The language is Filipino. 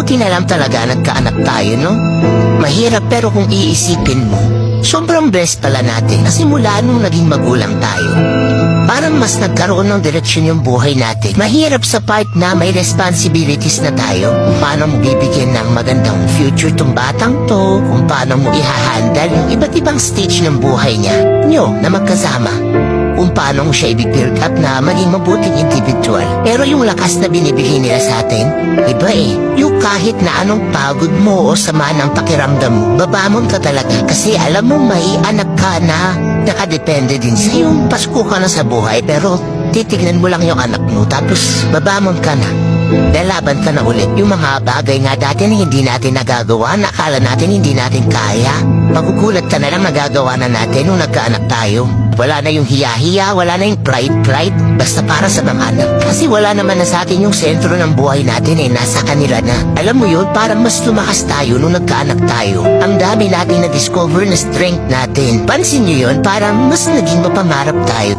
Buti na lang talaga nagkaanak tayo, no? Mahirap pero kung iisipin mo, sobrang blessed pala natin kasi mula nung naging magulang tayo. Parang mas nagkaroon ng direksyon yung buhay natin. Mahirap sa part na may responsibilities na tayo. Kung paano mo bibigyan ng magandang future tong batang to, kung paano mo ihahandle yung iba't ibang stage ng buhay nyo na magkasama. Kung paano mo siya i-build up na maging mabuting individual. Pero yung lakas na binibigay nila sa atin, iba eh. Yung kahit na anong pagod mo o sama ng pakiramdam mo, babamon ka talaga. Kasi alam mo may anak ka na nakadepende din sa yung Pasko ka na sa buhay. Pero titignan mo lang yung anak mo tapos babamon ka na. Lalaban ka na ulit yung mga bagay nga dati na hindi natin nagagawa, nakala natin hindi natin kaya. Magugulat ka na lang nagagawa na natin nung nagkaanak tayo. Wala na yung hiya-hiya, wala na yung pride, basta para sa mga anak. Kasi wala naman na sa atin yung sentro ng buhay natin eh, nasa kanila na. Alam mo yun, parang mas tumakas tayo nung nagkaanak tayo. Ang dami natin na-discover na strength natin. Pansin nyo yun, parang mas naging mapamarap tayo.